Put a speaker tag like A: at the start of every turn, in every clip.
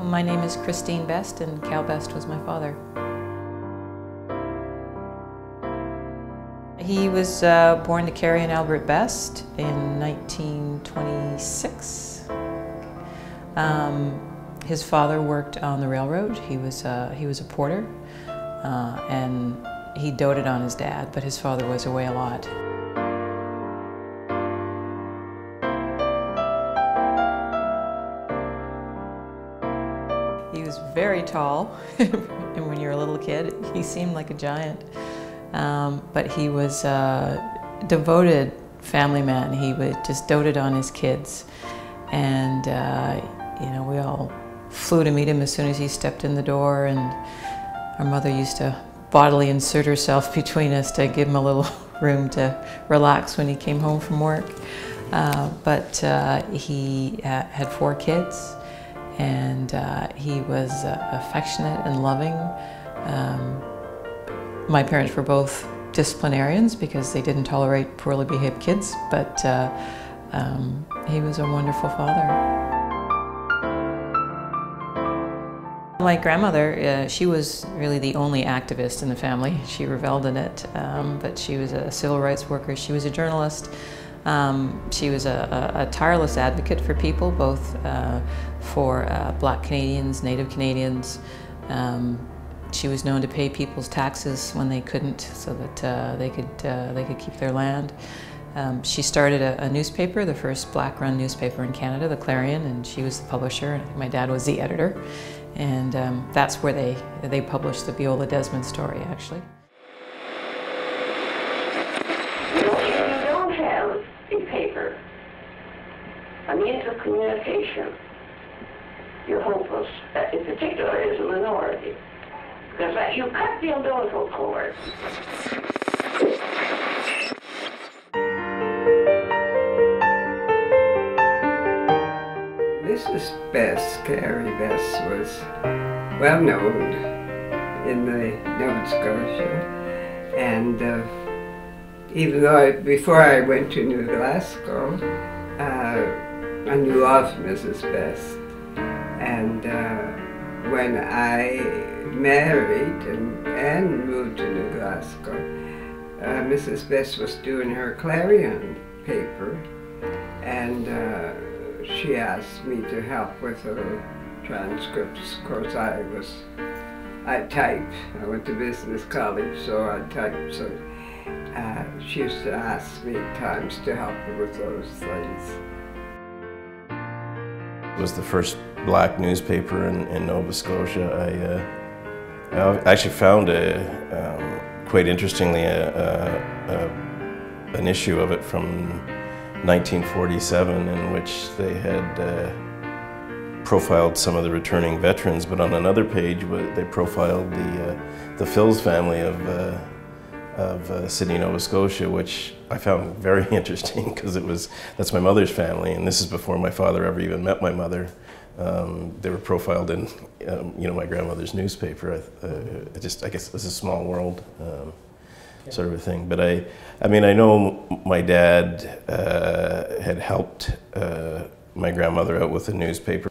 A: My name is Christine Best, and Cal Best was my father. He was born to Carrie and Albert Best in 1926. His father worked on the railroad. He was a porter, and he doted on his dad, but his father was away a lot. He was very tall, and when you're a little kid, he seemed like a giant. But he was a devoted family man. He just doted on his kids, and you know, we all flew to meet him as soon as he stepped in the door, and our mother used to bodily insert herself between us to give him a little room to relax when he came home from work. But he had 4 kids, and he was affectionate and loving. My parents were both disciplinarians because they didn't tolerate poorly behaved kids, but he was a wonderful father. My grandmother, she was really the only activist in the family. She reveled in it, but she was a civil rights worker. She was a journalist. She was a tireless advocate for people, both for Black Canadians, Native Canadians. She was known to pay people's taxes when they couldn't, so that they could keep their land. She started a newspaper, the first Black-run newspaper in Canada, the Clarion, and she was the publisher, and my dad was the editor. And that's where they published the Viola Desmond story, actually.
B: You know, if you don't have a paper, a means of communication, you're hopeless, in particular as a minority. Because you cut the umbilical cord.
C: Mrs. Best, Carrie Best, was well known in Nova Scotia, and even though before I went to New Glasgow, I knew of Mrs. Best, and when I married and moved to New Glasgow, Mrs. Best was doing her Clarion paper, and she asked me to help with her transcripts. Of course, I typed. I went to business college, so I typed. So she used to ask me at times to help her with those things.
D: It was the first Black newspaper in Nova Scotia. I actually found, quite interestingly, an issue of it from 1947 in which they had profiled some of the returning veterans, but on another page they profiled the Phil's family of Sydney, Nova Scotia, which I found very interesting because that's my mother's family, and this is before my father ever even met my mother. They were profiled in you know, my grandmother's newspaper. I guess it was a small world. Sort of a thing, but I mean, I know my dad had helped my grandmother out with the newspaper.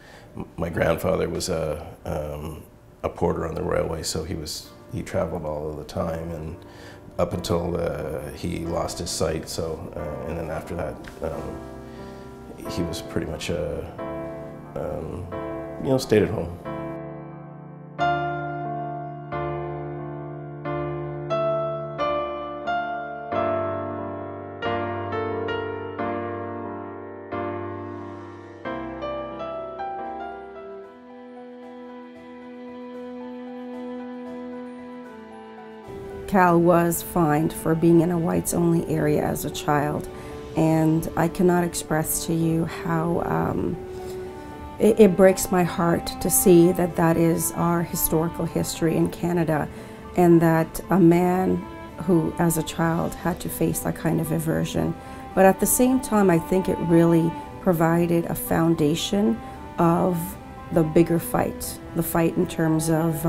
D: My grandfather was a porter on the railway, so he traveled all of the time, and up until he lost his sight. So, and then after that, he was pretty much you know, stayed at home.
E: Cal was fined for being in a whites-only area as a child, and I cannot express to you how it breaks my heart to see that that is our historical history in Canada, and that a man who, as a child, had to face that kind of aversion. But at the same time, I think it really provided a foundation of the bigger fight, the fight in terms of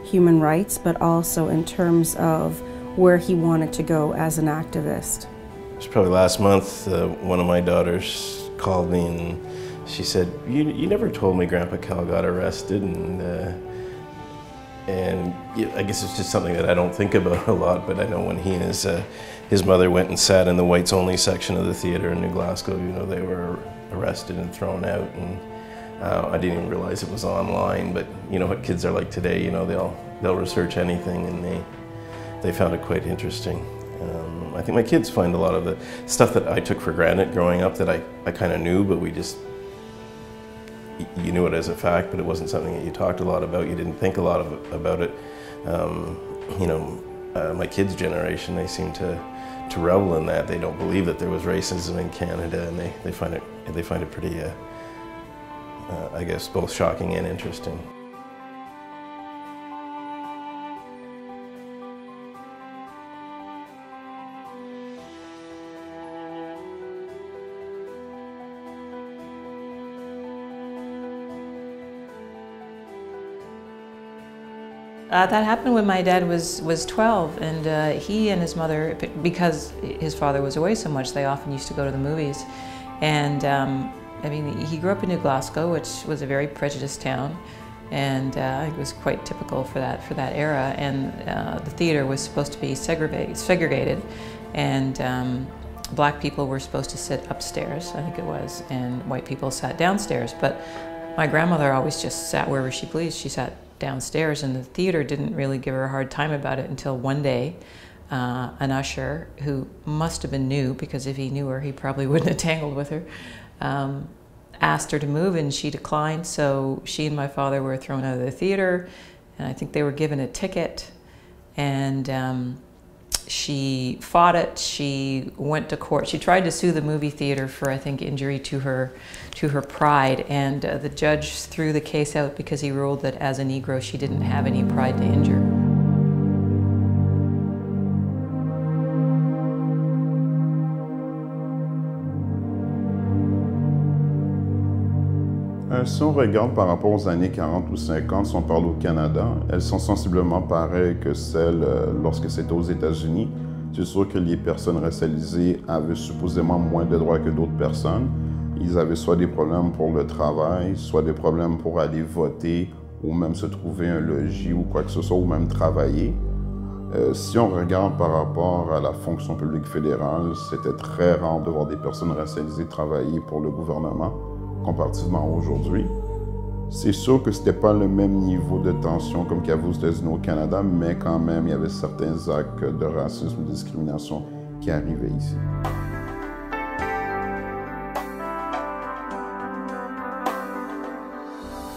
E: human rights, but also in terms of where he wanted to go as an activist.
D: It was probably last month, one of my daughters called me and she said, you never told me Grandpa Cal got arrested, and I guess it's just something that I don't think about a lot, but I know when he and his mother went and sat in the whites-only section of the theater in New Glasgow, you know, they were arrested and thrown out, and I didn't even realize it was online, but you know what kids are like today, you know, they'll research anything, and they found it quite interesting. I think my kids find a lot of the stuff that I took for granted growing up that I kind of knew, but you knew it as a fact, but it wasn't something that you talked a lot about. You didn't think a lot about it. You know, my kids' generation, they seem to revel in that. They don't believe that there was racism in Canada, and they find it pretty, I guess, both shocking and interesting.
A: That happened when my dad was 12, and he and his mother, because his father was away so much, they often used to go to the movies. And I mean, he grew up in New Glasgow, which was a very prejudiced town, and it was quite typical for that era. And the theater was supposed to be segregated, and black people were supposed to sit upstairs, I think it was, and white people sat downstairs. But my grandmother always just sat wherever she pleased. She sat downstairs, and the theater didn't really give her a hard time about it until one day an usher, who must have been new, because if he knew her he probably wouldn't have tangled with her, asked her to move, and she declined. So she and my father were thrown out of the theater, and I think they were given a ticket, and she fought it. She went to court. She tried to sue the movie theater for, I think, injury to her pride, and the judge threw the case out because he ruled that as a Negro she didn't have any pride to injure.
F: Si on regarde par rapport aux années 40 ou 50, si on parle au Canada, elles sont sensiblement pareilles que celles lorsque c'était aux États-Unis. C'est sûr que les personnes racialisées avaient supposément moins de droits que d'autres personnes. Ils avaient soit des problèmes pour le travail, soit des problèmes pour aller voter, ou même se trouver un logis ou quoi que ce soit, ou même travailler. Si on regarde par rapport à la fonction publique fédérale, c'était très rare de voir des personnes racialisées travailler pour le gouvernement, comparativement aujourd'hui. C'est sûr que ce n'était pas le même niveau de tension comme qu'il y avait aux États-Unis ou au Canada, mais quand même, il y avait certains actes de racisme ou de discrimination qui arrivaient ici.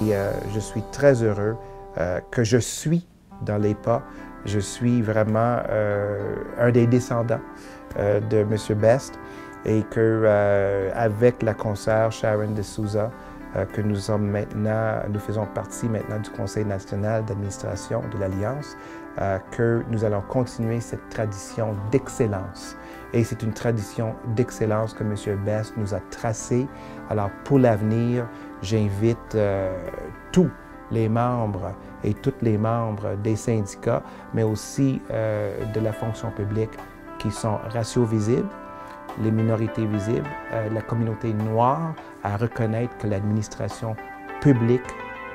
G: Et, je suis très heureux que je suis dans les pas. Je suis vraiment un des descendants de M. Best, et que avec la consoeur Sharon de Souza, que nous faisons partie maintenant du Conseil national d'administration de l'Alliance, que nous allons continuer cette tradition d'excellence. Et c'est une tradition d'excellence que M. Best nous a tracée. Alors pour l'avenir, j'invite tous les membres et toutes les membres des syndicats, mais aussi de la fonction publique qui sont raciaux visibles, les minorités visibles, la communauté noire, à reconnaître que l'administration publique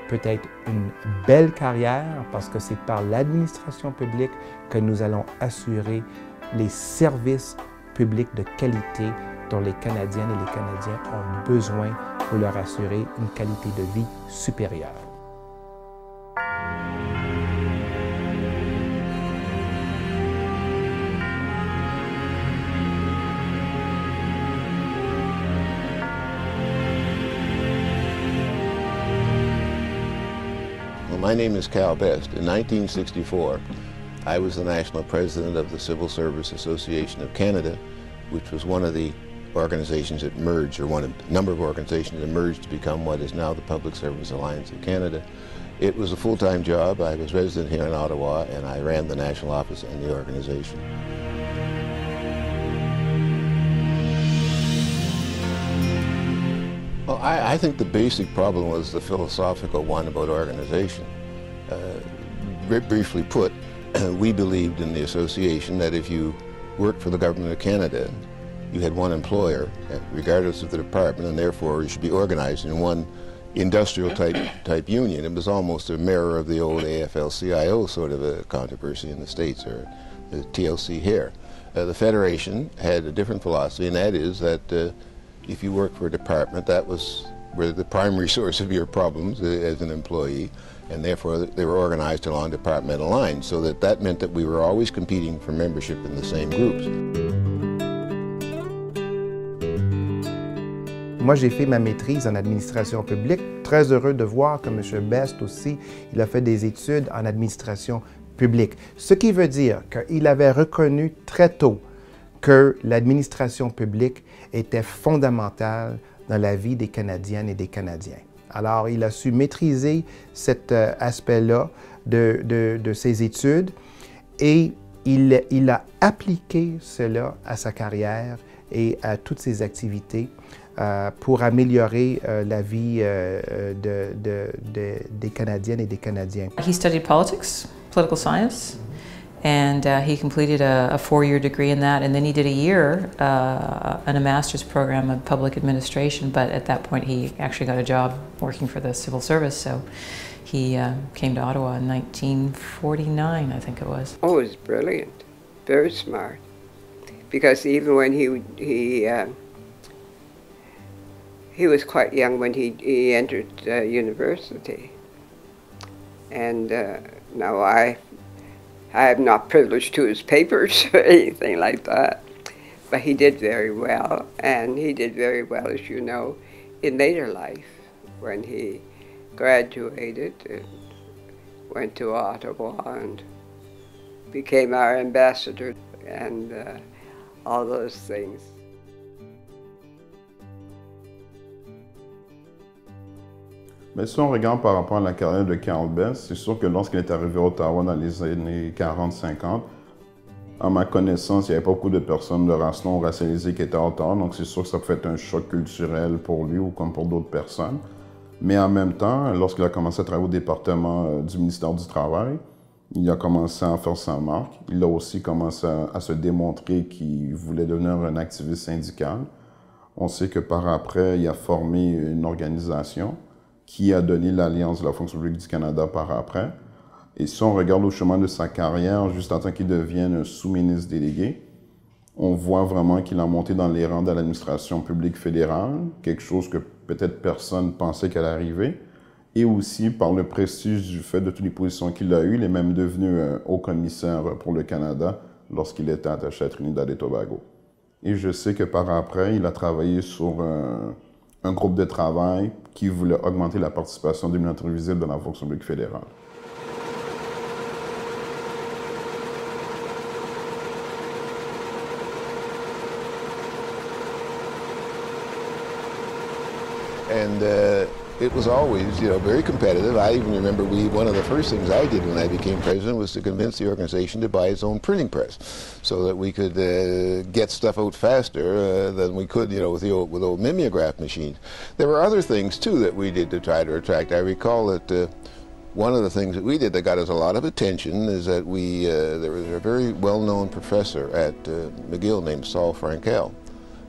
G: peut être une belle carrière, parce que c'est par l'administration publique que nous allons assurer les services publics de qualité dont les Canadiennes et les Canadiens ont besoin pour leur assurer une qualité de vie supérieure.
H: My name is Cal Best. In 1964, I was the national president of the Civil Service Association of Canada, which was one of the organizations that merged, or one of a number of organizations that merged to become what is now the Public Service Alliance of Canada. It was a full-time job. I was resident here in Ottawa, and I ran the national office in the organization. Well, I think the basic problem was the philosophical one about organization. Briefly put, we believed in the association that if you worked for the government of Canada, you had one employer, regardless of the department, and therefore you should be organized in one industrial type union. It was almost a mirror of the old AFL-CIO sort of a controversy in the States, or the TLC here. The Federation had a different philosophy, and that is that if you worked for a department, that was where the primary source of your problems as an employee, and therefore they were organized along departmental lines, so that meant that we were always competing for membership in the same groups.
G: Moi, j'ai fait ma maîtrise en administration publique. Très heureux de voir que M. Best aussi, il a fait des études en administration publique. Ce qui veut dire qu'il avait reconnu très tôt que l'administration publique était fondamentale dans la vie des Canadiennes et des Canadiens. Alors, il a su maîtriser cet aspect-là de ses études et il a appliqué cela à sa carrière et à toutes ses activités pour améliorer la vie des Canadiennes et des Canadiens.
A: He studied politics, political science, and he completed a four-year degree in that, and then he did a year in a master's program of public administration, but at that point he actually got a job working for the civil service, so he came to Ottawa in 1949, I think it was.
C: Oh, it was brilliant, very smart, because even when he was quite young when he entered university, and now I am not privileged to his papers or anything like that, but he did very well, and he did very well, as you know, in later life when he graduated and went to Ottawa and became our ambassador and all those things.
F: Mais si on regarde par rapport à la carrière de Carl Best, c'est sûr que lorsqu'il est arrivé à Ottawa dans les années 40-50, à ma connaissance, il n'y avait pas beaucoup de personnes de race non racialisée qui étaient à Ottawa, donc c'est sûr que ça peut être un choc culturel pour lui ou comme pour d'autres personnes. Mais en même temps, lorsqu'il a commencé à travailler au département du ministère du Travail, il a commencé à faire sa marque. Il a aussi commencé à se démontrer qu'il voulait devenir un activiste syndical. On sait que par après, il a formé une organisation qui a donné l'Alliance de la fonction publique du Canada par après. Et si on regarde au chemin de sa carrière, juste en temps qu'il devienne un sous-ministre délégué, on voit vraiment qu'il a monté dans les rangs de l'administration publique fédérale, quelque chose que peut-être personne pensait qu'elle arrivait, et aussi par le prestige du fait de toutes les positions qu'il a eues, il est même devenu Haut-commissaire pour le Canada lorsqu'il était attaché à Trinidad et Tobago. Et je sais que par après, il a travaillé sur un groupe de travail qui voulait augmenter la participation des minorités visibles dans la fonction publique fédérale.
H: And it was always, very competitive. I even remember one of the first things I did when I became president was to convince the organization to buy its own printing press so that we could get stuff out faster than we could, with old mimeograph machines. There were other things, too, that we did to try to attract. I recall that one of the things that we did that got us a lot of attention is that there was a very well-known professor at McGill named Saul Frankel,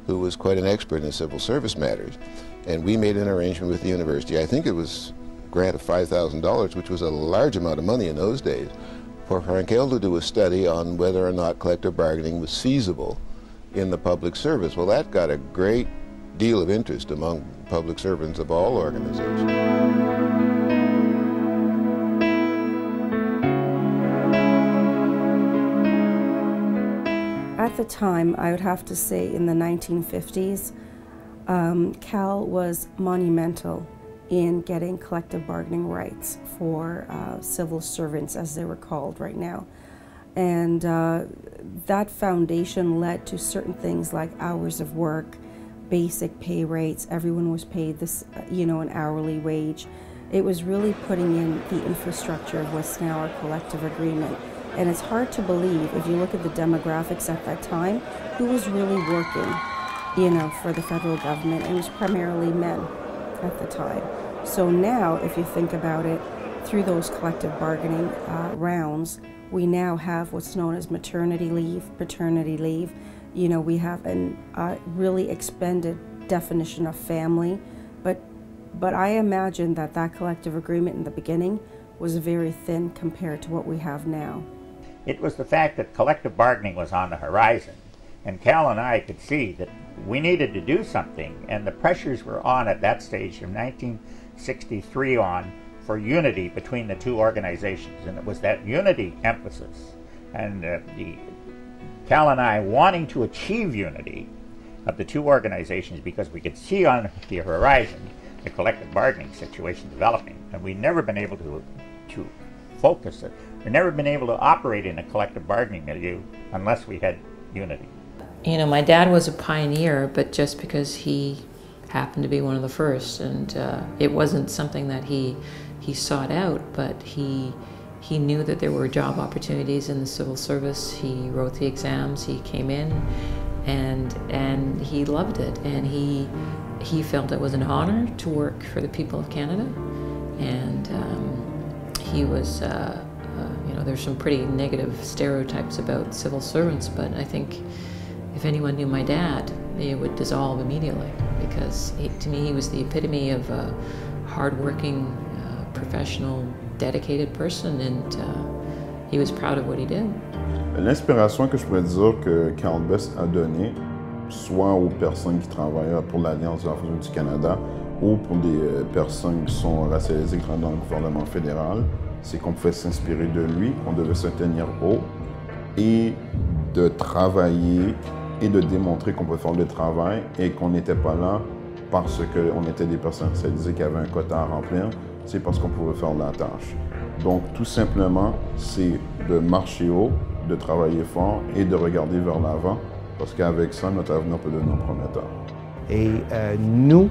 H: who was quite an expert in civil service matters. And we made an arrangement with the university. I think it was a grant of $5,000, which was a large amount of money in those days, for Frankel to do a study on whether or not collective bargaining was feasible in the public service. Well, that got a great deal of interest among public servants of all organizations.
E: At the time, I would have to say in the 1950s, Cal was monumental in getting collective bargaining rights for civil servants, as they were called right now. And that foundation led to certain things like hours of work, basic pay rates. Everyone was paid this, an hourly wage. It was really putting in the infrastructure of what's now our collective agreement. And it's hard to believe, if you look at the demographics at that time, who was really working for the federal government. It was primarily men at the time. So now, if you think about it, through those collective bargaining rounds, we now have what's known as maternity leave, paternity leave, You know, we have a really expanded definition of family, but I imagine that collective agreement in the beginning was very thin compared to what we have now.
I: It was the fact that collective bargaining was on the horizon, and Cal and I could see that we needed to do something, and the pressures were on at that stage from 1963 on for unity between the two organizations, and it was that unity emphasis, and Cal and I wanting to achieve unity of the two organizations because we could see on the horizon the collective bargaining situation developing, and we'd never been able to focus it. We'd never been able to operate in a collective bargaining milieu unless we had unity.
A: You know, my dad was a pioneer, but just because he happened to be one of the first, and it wasn't something that he sought out, but he knew that there were job opportunities in the civil service. He wrote the exams, he came in, and he loved it, and he felt it was an honor to work for the people of Canada, and he was, you know, there's some pretty negative stereotypes about civil servants, but I think if anyone knew my dad, it would dissolve immediately, because to me he was the epitome of a hard-working, professional, dedicated person, and he was proud of what he did.
F: L'inspiration que je pourrais dire que Carl Best a donnée, soit aux personnes qui travaillent pour l'Alliance de l'Afrique du Canada ou pour des personnes qui sont racialisées qui travaillent dans le gouvernement fédéral, c'est qu'on pouvait s'inspirer de lui, qu'on devait se tenir haut et de travailler et de démontrer qu'on pouvait faire le travail et qu'on n'était pas là parce qu'on était des personnes racialisées qui avaient un quota à remplir, c'est parce qu'on pouvait faire la tâche. Donc tout simplement, c'est de marcher haut, de travailler fort et de regarder vers l'avant, parce qu'avec ça, notre avenir peut devenir prometteur.
G: Et nous,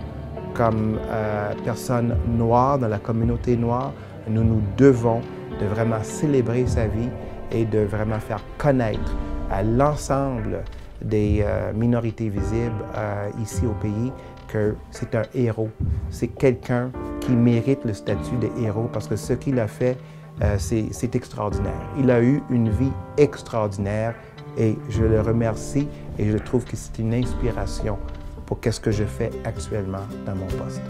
G: comme personnes noires dans la communauté noire, nous nous devons de vraiment célébrer sa vie et de vraiment faire connaître à l'ensemble des minorités visibles ici au pays que c'est un héros. C'est quelqu'un qui mérite le statut de héros parce que ce qu'il a fait, c'est extraordinaire. Il a eu une vie extraordinaire et je le remercie et je trouve que c'est une inspiration pour ce que je fais actuellement dans mon poste.